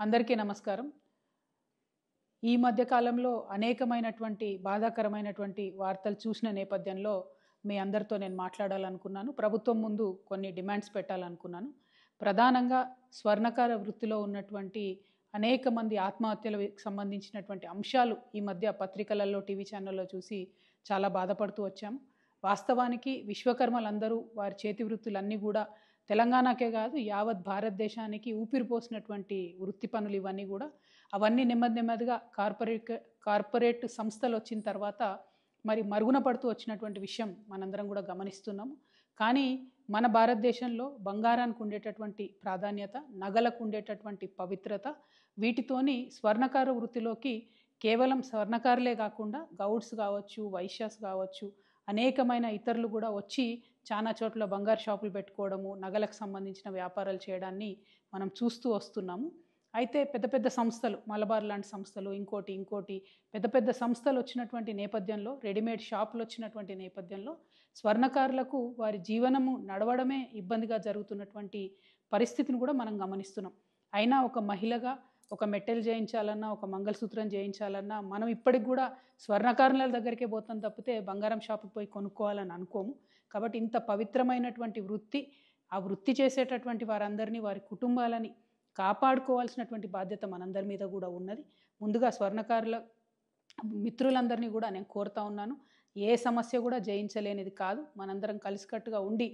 అందరికీ నమస్కారం. ఈ మధ్య కాలంలో అనేకమైనటువంటి బాధాకరమైనటువంటి వార్తలు చూసిన నేపథ్యంలో మీ అందరితో నేను మాట్లాడాలనుకున్నాను. ప్రభుత్వం ముందు కొన్ని డిమాండ్స్ పెట్టాలనుకున్నాను. ప్రధానంగా స్వర్ణకార వృత్తిలో ఉన్నటువంటి అనేక మంది ఆత్మహత్యలకు సంబంధించినటువంటి అంశాలు ఈ మధ్య పత్రికలలో, టీవీ ఛానల్లో చూసి చాలా బాధపడుతూ వచ్చాము. వాస్తవానికి విశ్వకర్మలందరూ వారి చేతి వృత్తులన్నీ కూడా తెలంగాణకే కాదు యావత్ భారతదేశానికి ఊపిరిపోసినటువంటి వృత్తి పనులు ఇవన్నీ కూడా. అవన్నీ నెమ్మదిగా కార్పొరేట్ సంస్థలు వచ్చిన తర్వాత మరి మరుగున పడుతూ వచ్చినటువంటి విషయం మనందరం కూడా గమనిస్తున్నాము. కానీ మన భారతదేశంలో బంగారానికి ఉండేటటువంటి ప్రాధాన్యత, నగలకు ఉండేటటువంటి పవిత్రత, వీటితోని స్వర్ణకార వృత్తిలోకి కేవలం స్వర్ణకారులే కాకుండా గౌడ్స్ కావచ్చు, వైశ్యాస్ కావచ్చు, అనేకమైన ఇతరులు కూడా వచ్చి చాలా చోట్ల బంగారు షాపులు పెట్టుకోవడము, నగలకు సంబంధించిన వ్యాపారాలు చేయడాన్ని మనం చూస్తూ వస్తున్నాము. అయితే పెద్ద పెద్ద సంస్థలు, మలబార్ లాంటి సంస్థలు, ఇంకోటి పెద్ద పెద్ద సంస్థలు వచ్చినటువంటి నేపథ్యంలో, రెడీమేడ్ షాపులు వచ్చినటువంటి నేపథ్యంలో స్వర్ణకారులకు వారి జీవనము నడవడమే ఇబ్బందిగా జరుగుతున్నటువంటి పరిస్థితిని కూడా మనం గమనిస్తున్నాం. అయినా ఒక మహిళగా ఒక మెట్టెలు చేయించాలన్నా, ఒక మంగళసూత్రం చేయించాలన్నా మనం ఇప్పటికి కూడా స్వర్ణకారుల దగ్గరికే పోతాం తప్పితే బంగారం షాపుకి పోయి కొనుక్కోవాలని అనుకోము. కాబట్టి ఇంత పవిత్రమైనటువంటి వృత్తి, ఆ వృత్తి చేసేటటువంటి వారందరినీ, వారి కుటుంబాలని కాపాడుకోవాల్సినటువంటి బాధ్యత మనందరి మీద కూడా ఉన్నది. ముందుగా స్వర్ణకారుల మిత్రులందరినీ కూడా నేను కోరుతా ఉన్నాను, ఏ సమస్య కూడా జయించలేనిది కాదు. మనందరం కలిసికట్టుగా ఉండి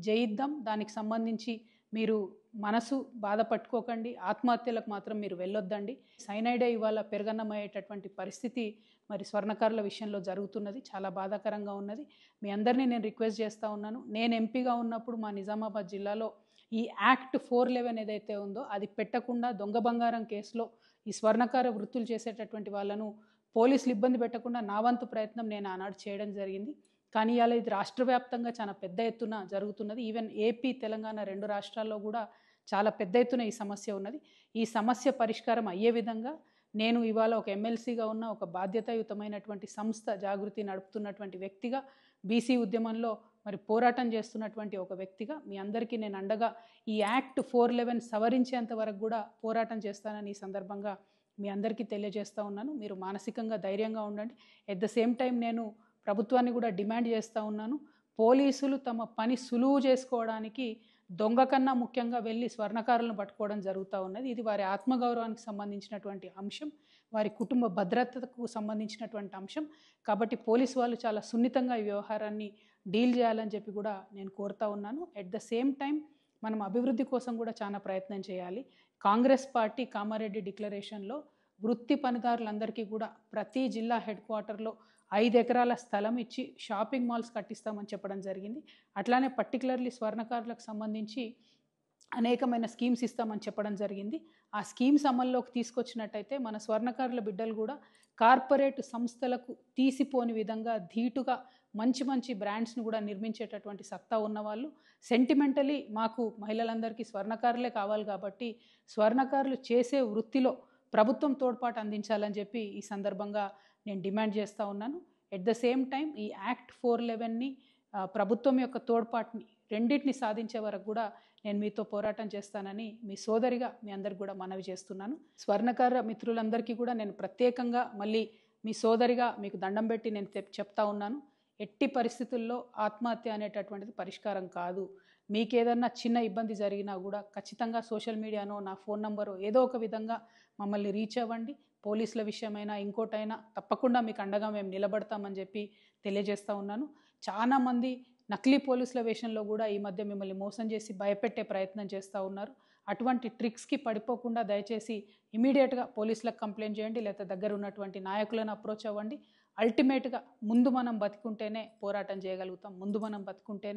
జయిద్దాం. దానికి సంబంధించి మీరు మనసు బాధపట్టుకోకండి, ఆత్మహత్యలకు మాత్రం మీరు వెళ్ళొద్దండి. సైనైడే ఇవాళ పెరగన్నమయ్యేటటువంటి పరిస్థితి మరి స్వర్ణకారుల విషయంలో జరుగుతున్నది. చాలా బాధాకరంగా ఉన్నది. మీ అందరినీ నేను రిక్వెస్ట్ చేస్తూ ఉన్నాను. నేను ఎంపీగా ఉన్నప్పుడు మా నిజామాబాద్ జిల్లాలో ఈ యాక్ట్ 411 ఏదైతే ఉందో అది పెట్టకుండా దొంగ బంగారం కేసులో ఈ స్వర్ణకార వృత్తులు చేసేటటువంటి వాళ్ళను పోలీసులు ఇబ్బంది పెట్టకుండా నా వంతు ప్రయత్నం నేను ఆనాడు చేయడం జరిగింది. కానీ ఇవాళ ఇది రాష్ట్ర వ్యాప్తంగా చాలా పెద్ద ఎత్తున జరుగుతున్నది. ఈవెన్ ఏపీ, తెలంగాణ 2 రాష్ట్రాల్లో కూడా చాలా పెద్ద ఎత్తున ఈ సమస్య ఉన్నది. ఈ సమస్య పరిష్కారం అయ్యే విధంగా నేను ఇవాళ ఒక ఎమ్మెల్సీగా ఉన్న ఒక బాధ్యతాయుతమైనటువంటి సంస్థ జాగృతి నడుపుతున్నటువంటి వ్యక్తిగా, బీసీ ఉద్యమంలో మరి పోరాటం చేస్తున్నటువంటి ఒక వ్యక్తిగా మీ అందరికీ నేను అండగా ఈ యాక్ట్ 411 సవరించేంత వరకు కూడా పోరాటం చేస్తానని ఈ సందర్భంగా మీ అందరికీ తెలియజేస్తూ ఉన్నాను. మీరు మానసికంగా ధైర్యంగా ఉండండి. ఎట్ ద సేమ్ టైం నేను ప్రభుత్వాన్ని కూడా డిమాండ్ చేస్తూ ఉన్నాను, పోలీసులు తమ పని సులువు చేసుకోవడానికి దొంగ కన్నా ముఖ్యంగా వెళ్ళి స్వర్ణకారులను పట్టుకోవడం జరుగుతూ ఉన్నది. ఇది వారి ఆత్మగౌరవానికి సంబంధించినటువంటి అంశం, వారి కుటుంబ భద్రతకు సంబంధించినటువంటి అంశం. కాబట్టి పోలీసు వాళ్ళు చాలా సున్నితంగా ఈ వ్యవహారాన్ని డీల్ చేయాలని చెప్పి కూడా నేను కోరుతా ఉన్నాను. ఎట్ ద సేమ్ టైం మనం అభివృద్ధి కోసం కూడా చాలా ప్రయత్నం చేయాలి. కాంగ్రెస్ పార్టీ కామారెడ్డి డిక్లరేషన్లో వృత్తి పనిదారులందరికీ కూడా ప్రతి జిల్లా హెడ్ క్వార్టర్లో 5 ఎకరాల స్థలం ఇచ్చి షాపింగ్ మాల్స్ కట్టిస్తామని చెప్పడం జరిగింది. అట్లానే పర్టికులర్లీ స్వర్ణకారులకు సంబంధించి అనేకమైన స్కీమ్స్ ఇస్తామని చెప్పడం జరిగింది. ఆ స్కీమ్స్ అమల్లోకి తీసుకొచ్చినట్టయితే మన స్వర్ణకారుల బిడ్డలు కూడా కార్పొరేట్ సంస్థలకు తీసిపోని విధంగా ధీటుగా మంచి బ్రాండ్స్ని కూడా నిర్మించేటటువంటి సత్తా ఉన్నవాళ్ళు. సెంటిమెంటలీ మాకు మహిళలందరికీ స్వర్ణకారులే కావాలి కాబట్టి స్వర్ణకారులు చేసే వృత్తిలో ప్రభుత్వం తోడ్పాటు అందించాలని చెప్పి ఈ సందర్భంగా నేను డిమాండ్ చేస్తూ ఉన్నాను. ఎట్ ద సేమ్ టైం ఈ యాక్ట్ 411ని ప్రభుత్వం యొక్క తోడ్పాటుని రెండింటిని సాధించే వరకు కూడా నేను మీతో పోరాటం చేస్తానని మీ సోదరిగా మీ అందరికి కూడా మనవి చేస్తున్నాను. స్వర్ణకార మిత్రులందరికీ కూడా నేను ప్రత్యేకంగా మళ్ళీ మీ సోదరిగా మీకు దండం పెట్టి నేను చెప్తా ఉన్నాను, ఎట్టి పరిస్థితుల్లో ఆత్మహత్య అనేటటువంటిది పరిష్కారం కాదు. మీకు ఏదన్నా చిన్న ఇబ్బంది జరిగినా కూడా ఖచ్చితంగా సోషల్ మీడియానో, నా ఫోన్ నంబరో ఏదో ఒక విధంగా మమ్మల్ని రీచ్ అవ్వండి. పోలీసుల విషయమైనా ఇంకోటైనా తప్పకుండా మీకు అండగా మేము నిలబడతామని చెప్పి తెలియజేస్తూ ఉన్నాను. చాలామంది నకిలీ పోలీసుల వేషంలో కూడా ఈ మధ్య మిమ్మల్ని మోసం చేసి భయపెట్టే ప్రయత్నం చేస్తూ ఉన్నారు. అటువంటి ట్రిక్స్కి పడిపోకుండా దయచేసి ఇమీడియట్గా పోలీసులకు కంప్లైంట్ చేయండి, లేదా దగ్గర ఉన్నటువంటి నాయకులను అప్రోచ్ అవ్వండి. అల్టిమేట్గా ముందు మనం బతుకుంటేనే పోరాటం చేయగలుగుతాం. ముందు మనం బతుకుంటేనే